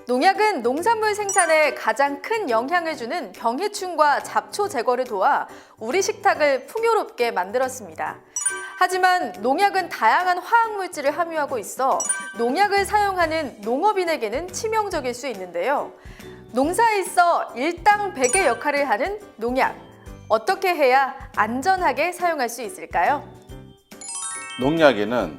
농약은 농산물 생산에 가장 큰 영향을 주는 병해충과 잡초 제거를 도와 우리 식탁을 풍요롭게 만들었습니다. 하지만 농약은 다양한 화학물질을 함유하고 있어 농약을 사용하는 농업인에게는 치명적일 수 있는데요. 농사에 있어 일당백의 역할을 하는 농약. 어떻게 해야 안전하게 사용할 수 있을까요? 농약에는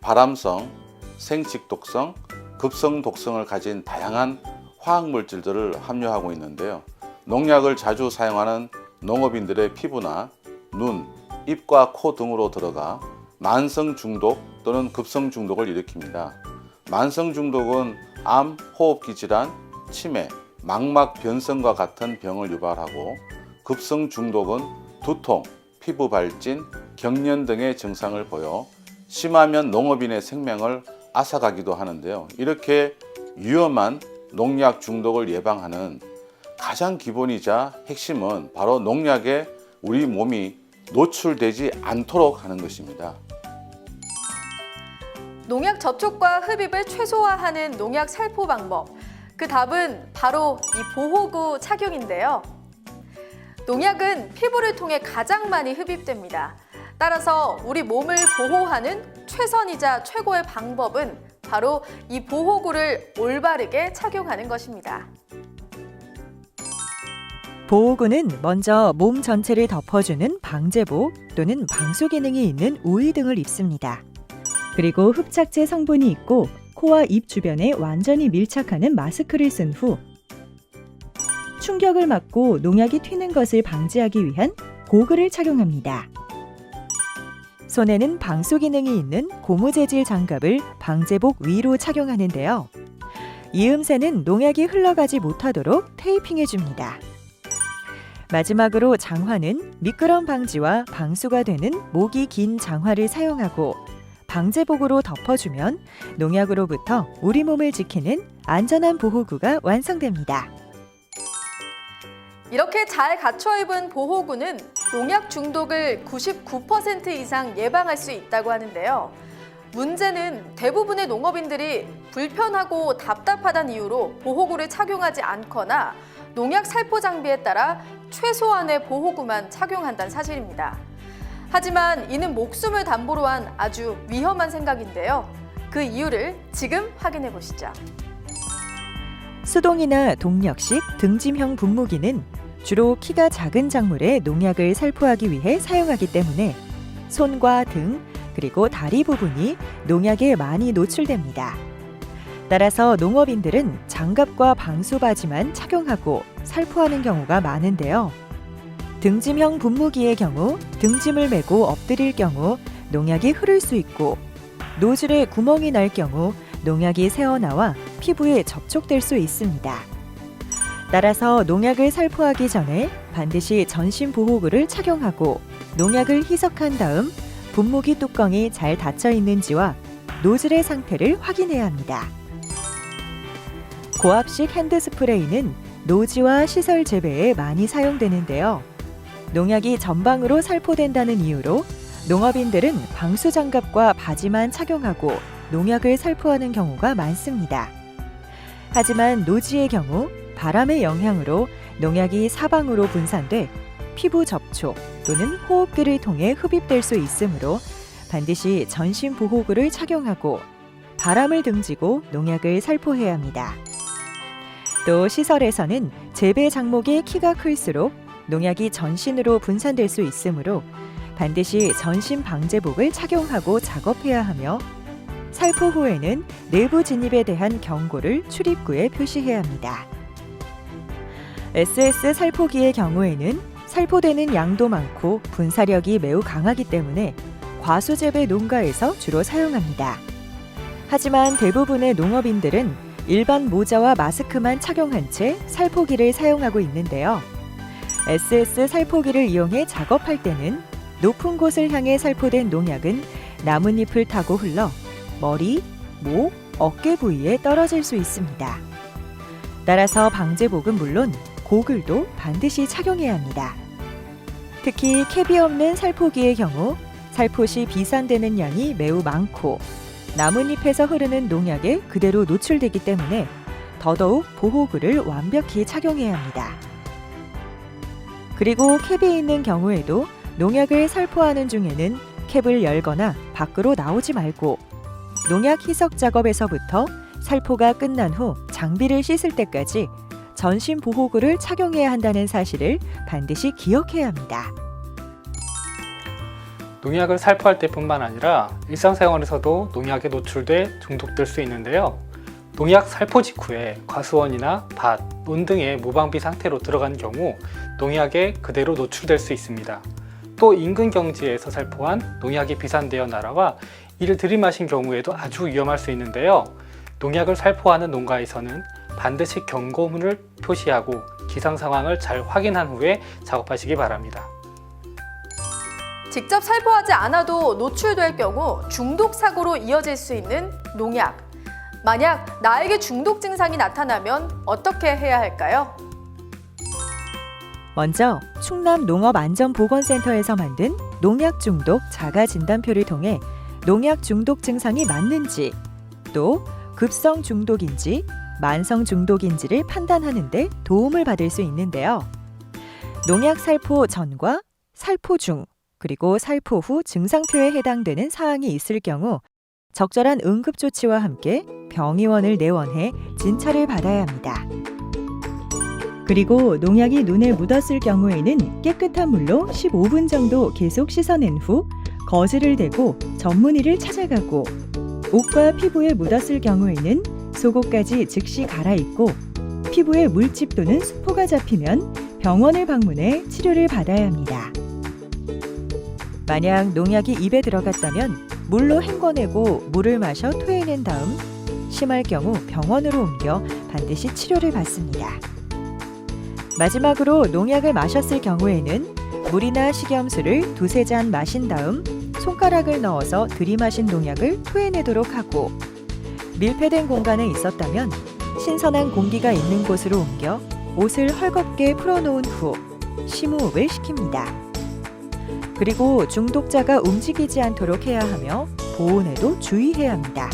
발암성, 생식독성, 급성독성을 가진 다양한 화학물질들을 함유하고 있는데요. 농약을 자주 사용하는 농업인들의 피부나 눈, 입과 코 등으로 들어가 만성 중독 또는 급성 중독을 일으킵니다. 만성 중독은 암, 호흡기 질환, 치매, 망막 변성과 같은 병을 유발하고, 급성 중독은 두통, 피부 발진, 경련 등의 증상을 보여 심하면 농업인의 생명을 앗아가기도 하는데요. 이렇게 위험한 농약 중독을 예방하는 가장 기본이자 핵심은 바로 농약에 우리 몸이 노출되지 않도록 하는 것입니다. 농약 접촉과 흡입을 최소화하는 농약 살포 방법. 그 답은 바로 이 보호구 착용인데요. 농약은 피부를 통해 가장 많이 흡입됩니다. 따라서 우리 몸을 보호하는 최선이자 최고의 방법은 바로 이 보호구를 올바르게 착용하는 것입니다. 보호구는 먼저 몸 전체를 덮어주는 방제복 또는 방수 기능이 있는 우의 등을 입습니다. 그리고 흡착제 성분이 있고 코와 입 주변에 완전히 밀착하는 마스크를 쓴 후 충격을 막고 농약이 튀는 것을 방지하기 위한 고글을 착용합니다. 손에는 방수 기능이 있는 고무 재질 장갑을 방제복 위로 착용하는데요. 이음새는 농약이 흘러가지 못하도록 테이핑해 줍니다. 마지막으로 장화는 미끄럼 방지와 방수가 되는 목이 긴 장화를 사용하고 방제복으로 덮어주면 농약으로부터 우리 몸을 지키는 안전한 보호구가 완성됩니다. 이렇게 잘 갖춰 입은 보호구는 농약 중독을 99% 이상 예방할 수 있다고 하는데요. 문제는 대부분의 농업인들이 불편하고 답답하다는 이유로 보호구를 착용하지 않거나 농약 살포 장비에 따라 최소한의 보호구만 착용한다는 사실입니다. 하지만 이는 목숨을 담보로 한 아주 위험한 생각인데요. 그 이유를 지금 확인해 보시죠. 수동이나 동력식 등짐형 분무기는 주로 키가 작은 작물에 농약을 살포하기 위해 사용하기 때문에 손과 등 그리고 다리 부분이 농약에 많이 노출됩니다. 따라서 농업인들은 장갑과 방수 바지만 착용하고 살포하는 경우가 많은데요. 등짐형 분무기의 경우 등짐을 메고 엎드릴 경우 농약이 흐를 수 있고, 노즐에 구멍이 날 경우 농약이 새어나와 피부에 접촉될 수 있습니다. 따라서 농약을 살포하기 전에 반드시 전신 보호구를 착용하고 농약을 희석한 다음 분무기 뚜껑이 잘 닫혀 있는지와 노즐의 상태를 확인해야 합니다. 고압식 핸드 스프레이는 노지와 시설 재배에 많이 사용되는데요. 농약이 전방으로 살포된다는 이유로 농업인들은 방수 장갑과 바지만 착용하고 농약을 살포하는 경우가 많습니다. 하지만 노지의 경우 바람의 영향으로 농약이 사방으로 분산돼 피부 접촉 또는 호흡기를 통해 흡입될 수 있으므로 반드시 전신 보호구를 착용하고 바람을 등지고 농약을 살포해야 합니다. 또 시설에서는 재배 작목의 키가 클수록 농약이 전신으로 분산될 수 있으므로 반드시 전신 방제복을 착용하고 작업해야 하며, 살포 후에는 내부 진입에 대한 경고를 출입구에 표시해야 합니다. SS 살포기의 경우에는 살포되는 양도 많고 분사력이 매우 강하기 때문에 과수재배 농가에서 주로 사용합니다. 하지만 대부분의 농업인들은 일반 모자와 마스크만 착용한 채 살포기를 사용하고 있는데요. SS 살포기를 이용해 작업할 때는 높은 곳을 향해 살포된 농약은 나뭇잎을 타고 흘러 머리, 목, 어깨 부위에 떨어질 수 있습니다. 따라서 방제복은 물론 고글도 반드시 착용해야 합니다. 특히 캡이 없는 살포기의 경우 살포 시 비산되는 양이 매우 많고 나뭇잎에서 흐르는 농약에 그대로 노출되기 때문에 더더욱 보호구를 완벽히 착용해야 합니다. 그리고 캡이 있는 경우에도 농약을 살포하는 중에는 캡을 열거나 밖으로 나오지 말고 농약 희석 작업에서부터 살포가 끝난 후 장비를 씻을 때까지 전신 보호구를 착용해야 한다는 사실을 반드시 기억해야 합니다. 농약을 살포할 때뿐만 아니라 일상생활에서도 농약에 노출돼 중독될 수 있는데요. 농약 살포 직후에 과수원이나 밭, 논 등의 무방비 상태로 들어간 경우 농약에 그대로 노출될 수 있습니다. 또 인근 경지에서 살포한 농약이 비산되어 날아와 이를 들이마신 경우에도 아주 위험할 수 있는데요. 농약을 살포하는 농가에서는 반드시 경고문을 표시하고 기상 상황을 잘 확인한 후에 작업하시기 바랍니다. 직접 살포하지 않아도 노출될 경우 중독 사고로 이어질 수 있는 농약. 만약 나에게 중독 증상이 나타나면 어떻게 해야 할까요? 먼저 충남 농업안전보건센터에서 만든 농약 중독 자가 진단표를 통해 농약 중독 증상이 맞는지 또 급성 중독인지 만성 중독인지를 판단하는 데 도움을 받을 수 있는데요. 농약 살포 전과 살포 중 그리고 살포 후 증상표에 해당되는 사항이 있을 경우 적절한 응급조치와 함께 병의원을 내원해 진찰을 받아야 합니다. 그리고 농약이 눈에 묻었을 경우에는 깨끗한 물로 15분 정도 계속 씻어낸 후 거즈를 대고 전문의를 찾아가고 옷과 피부에 묻었을 경우에는 속옷까지 즉시 갈아입고 피부에 물집 또는 수포가 잡히면 병원을 방문해 치료를 받아야 합니다. 만약 농약이 입에 들어갔다면 물로 헹궈내고 물을 마셔 토해낸 다음 심할 경우 병원으로 옮겨 반드시 치료를 받습니다. 마지막으로 농약을 마셨을 경우에는 물이나 식염수를 2-3잔 마신 다음 손가락을 넣어서 들이마신 농약을 토해내도록 하고 밀폐된 공간에 있었다면 신선한 공기가 있는 곳으로 옮겨 옷을 헐겁게 풀어놓은 후 심호흡을 시킵니다. 그리고 중독자가 움직이지 않도록 해야 하며 보온에도 주의해야 합니다.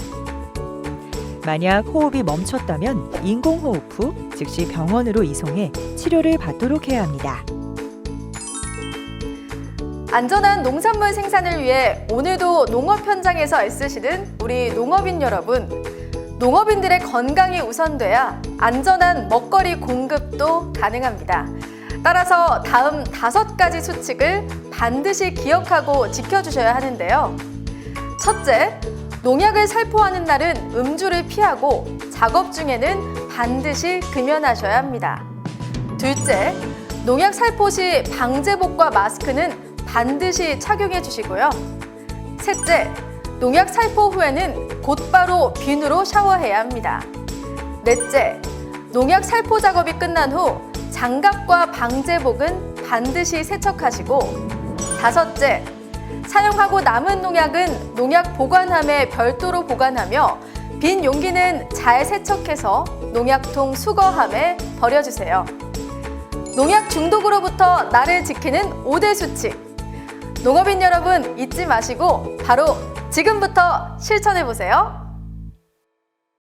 만약 호흡이 멈췄다면 인공호흡 후 즉시 병원으로 이송해 치료를 받도록 해야 합니다. 안전한 농산물 생산을 위해 오늘도 농업 현장에서 애쓰시는 우리 농업인 여러분, 농업인들의 건강이 우선돼야 안전한 먹거리 공급도 가능합니다. 따라서 다음 5가지 수칙을 반드시 기억하고 지켜주셔야 하는데요. 첫째, 농약을 살포하는 날은 음주를 피하고 작업 중에는 반드시 금연하셔야 합니다. 둘째, 농약 살포 시 방제복과 마스크는 반드시 착용해 주시고요. 셋째, 농약 살포 후에는 곧바로 비누로 샤워해야 합니다. 넷째, 농약 살포 작업이 끝난 후 장갑과 방제복은 반드시 세척하시고, 다섯째, 사용하고 남은 농약은 농약 보관함에 별도로 보관하며 빈 용기는 잘 세척해서 농약통 수거함에 버려주세요. 농약 중독으로부터 나를 지키는 5대 수칙. 농업인 여러분 잊지 마시고 바로 지금부터 실천해보세요.